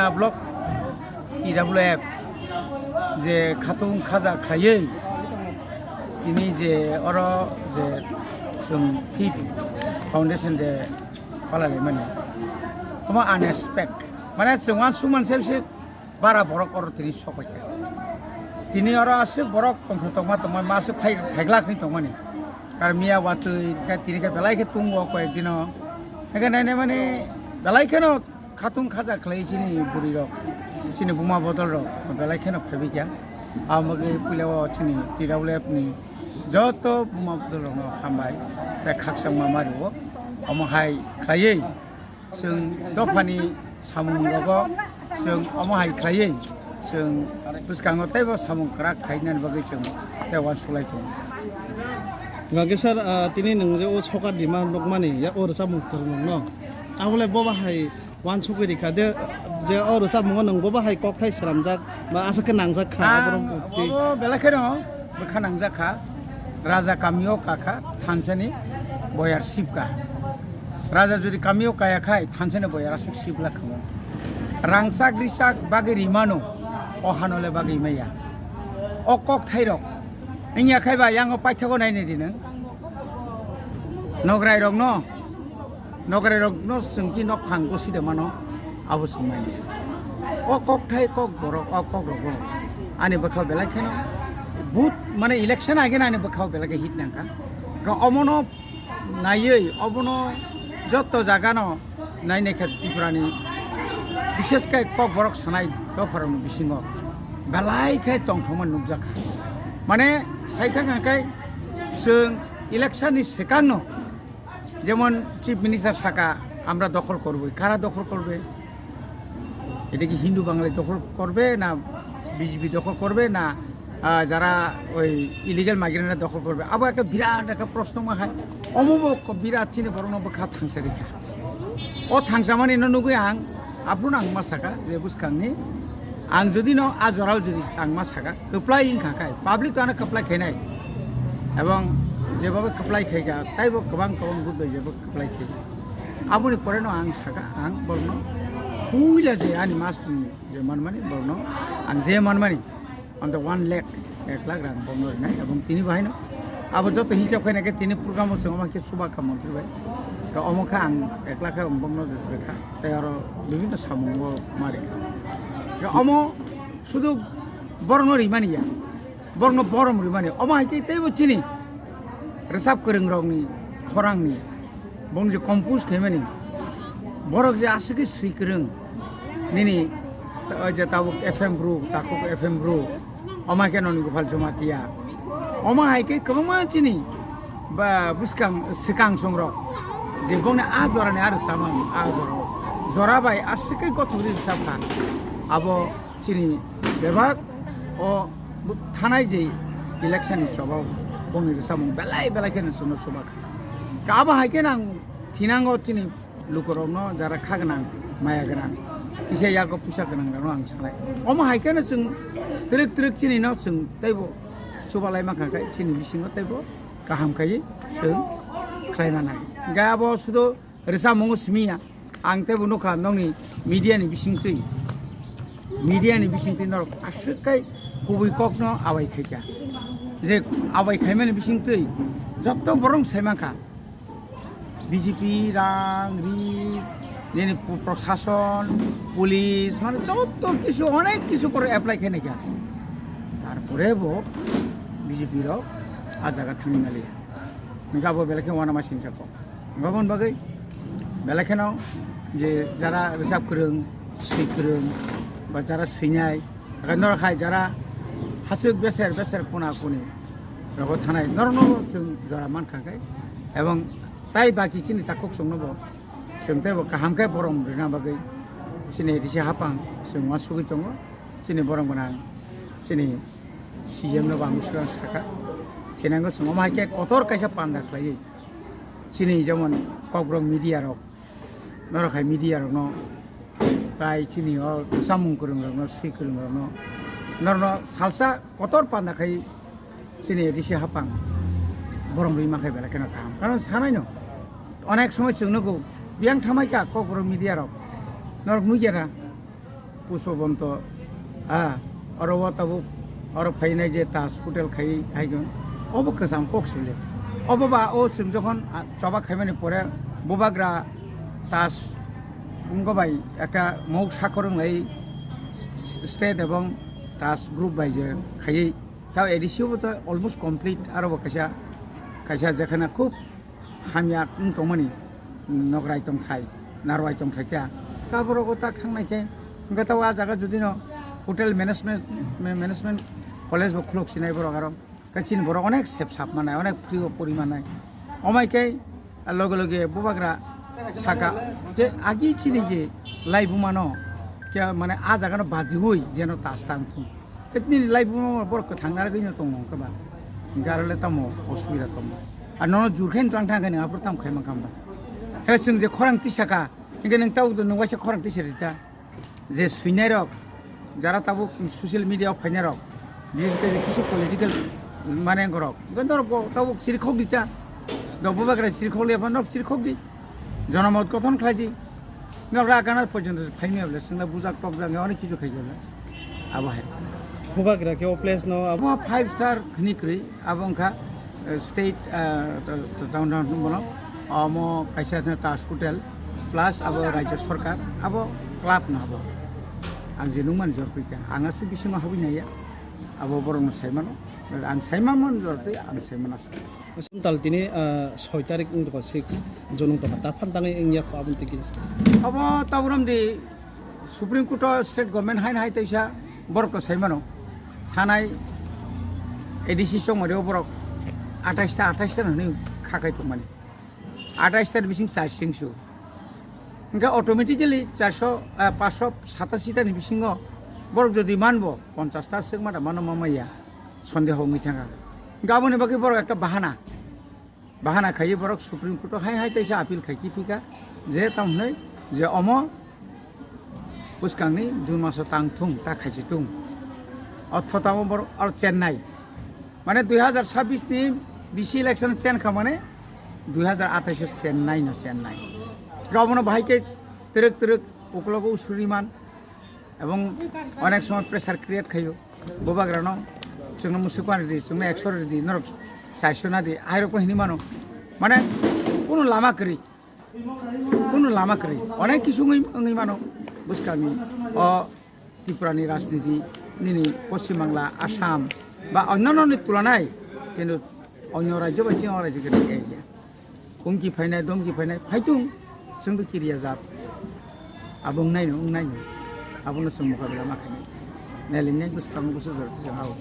Chana Block TWF যে খাতুন খাজা খাইয়ে তিনি যে অর যে जों ফিট ফাউন্ডেশন যে পালালে মানে তোমা আনএক্সপেক্ট মানে जोंहा सुमान सेबसे बारा बरक अर তিনি সবাইকে তিনি অর আছে বরক তংমা তোমা মাসে ফাইগলাखै তংমানি কারণ মিয়া ওয়াতই তিনি কে বেলাইকে তুঙ্গ কয়েকদিন এখানে মানে বেলাইকেন খাতুন খাজা খাইছিনি বুড়ি রক চিনি বুমা বদল রক বেলাইকেন ফাইবিকা আমাকে পুলাও চিনি TWF-ni যত বুমা বদল রক হামবাই তাই খাকসাং মামারিও अमहाय खायै जों दफानि सामुं रग जों अमहाय खायै जों बुसखाङो ताइबो सामुं करा खायनानै बागै जों देवान सलायतो गागे सर तिनि नों जे ओ सका दिमा नकमानि या और सामुं करनो न आवले बबाहाय वान सुगिरिखा दे जे और सामुं नों बबाहाय ककथाय सरामजाक बा आसके नांजाक खा बरम ति बेलाखेनो बखा नांजाखा राजा कामियो काखा थानसानि बयार सिपका राजा जुदि कामियो कायाखाय थानसेनो बयारा सिबला खामो रांसा ग्रिसाक बागे रिमानो अहानले बागे मैया अकक थाइरक इनिया खायबा यांगो पाइथागो नायने दिनो नगराय रक न जोंकि नक खांगो सिदमानो आबो समायनि अकक थाइ कक बरक अकक रक आनि बखाव बेलाखेनो बुथ माने इलेक्शन आगे आनि बखाव बेलागे हिट नांका अमनो नायै अबनो যত জাগানো নাইনেখে ত্রিপুরানি বিশেষকৈ কক বরক সানাই দফারন বিসিङ বেলাইখাই তংথমান नुजाखा মানে সাইথাङाखाय जों ইলেকশনनि सिगांनो যেমন চিফ মিনিস্টার সাকা আমরা দখল করব কারা দখল করবে এটা কি হিন্দু বাঙালি দখল করবে না বিজেপি দখল করবে না যারা ওই ইলিগাল মাইগ্রেন্টরা দখল করবে আবার একটা বিরাট একটা প্রশ্ন মাখায় অমুক বিরাট চিনি বরং খা থাংসা রেখা ও থাংসা মানে নুগুই আং আপন আং মাসাকা যে বুসখাংনি আং যদি ন আজরাও যদি আং মাসাকা কপ্লাই ইংখাখায় পাবলিক তো আনা কপ্লাই খাইনাই এবং যেভাবে কপ্লাই খাইগা তাইবো গোबां গ্রুপ যেবো কপ্লাই খাই আবুনি পরে ন আং সাকা আং বর্ণ হুইলা যে আনি মাস যে মানমানি বর্ণ আং যে মানমানি on the 1 lakh 1 lakh রাং বন্ধর নাই এবং তিনি বাহিনো আবার যত হিসাব খাই নাকি তিনি প্রোগ্রামও সঙ্গে আমাকে শুভাকা মন্ত্রী ভাই তো অমুখা আং 1 লাখ বন্ধ রেখা তাই আরো বিভিন্ন সামুঙ্গ মারিখা অম শুধু বর্ণ রিমানিয়া বর্ণ বরম রিমানি অমাইকে তাইবো চিনি রেসাব করং রংনি খরাংনি বং যে কম্পোজ খাইমানি বরক যে আসকে সুইকরং নিনি যে তাবুক FM গ্রুপ তাকুক FM গ্রুপ অমাকে ননি গোপাল জমাতিয়া অমাহাইকে কমা চিনি বা বুসকাং সিকাং সংরক যে বংনে আ জরানে আর সামান আ জরাবাই আসকে গতরি সাফা আবো চিনি বিভাগ ও থানায় যে ইলেকশননি সভাও বংনি সামং বেলাই কেন শুনো সভা কাবা হাইকে নাং থিনাঙ্গ চিনি লুকরন যারা খাগনা মায়া গোনাं इसे याको पुसा गोनां आं सानाय अमा हायखानो जों ट्रिक चिनि न जों ताइबो सुबालाय माखाखाय चिनि बिसिङाव ताइबो गाहामखायै जों खालायमानाय गाबो सुदु रेसा मंगो सिमिया आं ताइबो नखा नंनि मिडियानि बिसिंथै नर आसुकाय गुबै ककनो आवाय खायगा जे आवाय खायमानि बिसिंथै जत्त बरं सायमाखा বিজেপি রাং রি যেন প্রশাসন পুলিশ মানে যত কিছু অনেক কিছু করে অ্যাপ্লাই খাই নাকি তারপরে বিজেপির আর জায়গা থামি নালিয়া গাবো বেলাকে ওয়ানা মাসিং সাকো গাবন বাগै বেলাखेनाव যে যারা রিজার্ভ করং সই করং বা যারা সৈনায় নরখায় যারা হাসুক বেসের কোনা কোনি রগো থানায় নরন जों যারা মানখাখায় এবং তাই বাকি চিনি তাকক সংনব जोंथाय गाहामखाय बरम रिना बागै सिनि रिसे हापां जों मा सुगै दङ सिनि बरम गोनां सिनि CM नो बांसिन साखा थेनांगो समाव माइके कतर कायसा पान्दा खालायै सिनि जेमन ककब्रं मिडिया रक नरखाय मिडिया रक न ताय सिनि सामुं करं रक न सुइ करं रक न नरन सालसा कतर पान्दा खाय सिनि रिसे हापां बरम रिमाखाय बेलाखेना काम कारण सानाय न अनेक समय जोंनोगौ बियां थामायका ककब्रं मिडिया रक नरक नुइगेरा পুষ্পবন্ত আরো তাবু আরো ফাইনাই যে তাস হোটেল খাই হাইগন অব কাসাম কক সুলে অববা ও जों যখন চবা খাইমানি পরে ববাগ্রা তাস গবাই একটা মৌক সাকরং এই স্টেট এবং তাস গ্রুপ বাই যে খাই তাও এডিসিও তো অলমোস্ট কমপ্লিট আরো কাইসা কাইসা যেখানে খুব হামিয়া দংমানি নগরাই দं থাই नारवाय दं थाइता ताबरग ता थांनायखे गताव आ जागा जुदि न होटेल मैनेजमेंट कलेज बो खुलक सिनाय बर आरो काचिन बर अनेक सेफ साप मानाय अनेक फ्री परिमानाय अमायके लगे लगे बबाग्रा साका जे आगि चिनि जे लाइबु मानो के माने आ जागा न बाजि होय जेनो तास तां केतनि लाइबु बर क थांनार गइनो दं नंकबा गारले तमो असुबिदा तमो आ न जुरखेन थां थांखाय नङा प्रथम खायमा खामबा हे जों जे खरां तिसाका इनके नों ताव नोंवासे खरां तिसारिता जे सुइनाय रक जारा ताबो ससियेल मिडियायाव फायनाय रक बिस के किछु पलिटिकल माने गरक गन्दर ताबो सिरखक दिता दबबाग्रा सिरखक लेबा नक सिरखक दि जनमत गठन खायदि नगरा गाना पर्यन्त फायनायबले जोंना बुजाक टक जाङे अनेक किछु खायजोबला आबहाय बबाग्रा के प्लेस न अब 5 स्टार खनिक्रि आबंखा स्टेट टाउन बनो अमो काइसा तास होटेल प्लस अब राज्य सरकार अब क्लाब न अब आं जेनु मान जरतैता आंगासो बिसिमा हाबिनाया अब बरं साइमानो आं साइमामोन जरतै आं साइमानास सुनताल तिनि 6 तारिख 6 जुन तमा ता फानताङै इंया खाबुन तिकिस अब ताबरम the supreme court state government हाइन हाइ तैसा बरक साइमानो थानाय एडिसि समरे बरक 28 ता हनै खाखाय तो माने 28 तार बिसिं चार्जिंसु इनका अटोमेटिकली 587 तानि बिसिङो बरक जदि मानबो 50 ता सिग मादा मानो मामाया सन्देह हमै थाङा गाबोन बाकी बरक একটা बाहाना खायो बरक सुप्रीम कोर्ट हाय हाय तैसा आपिल खायखि फिका जे तामनै जे अम पुस्कांनि जुन मासो तांथुं ता खायसिथुं अर्थताम बरक और चेन्नाई माने 2026 नि बिसि इलेक्शन चेन खामाने 2028 चेन्नाई न चेन्नाई गावनो भाइके तिरक उकलगो सुरिमान एवं अनेक समय प्रेसार क्रिएट खायो बबाग्रानो जोंनो मुसुकानि दि जोंनो 100 दि नरक 400 ना दि आइरको हिनि मानो माने कोनो लामा करि अनेक किसुङै अंगै मानो बुस्कानि अ त्रिपुरानि राजनीति निनि पश्चिम बांला आसाम बा अन्यान्यनि तुलनाय किन्तु अन्य राज्य बा चिं राज्य के एरिया हुमकि फायनाय दमकि फायनाय फायथुं जोंथ' किरिया जाब आबुं नायनो आबुंनो जों मुखाबिला माखायनाय नायलिनाय बुस्थुखौ जों आवट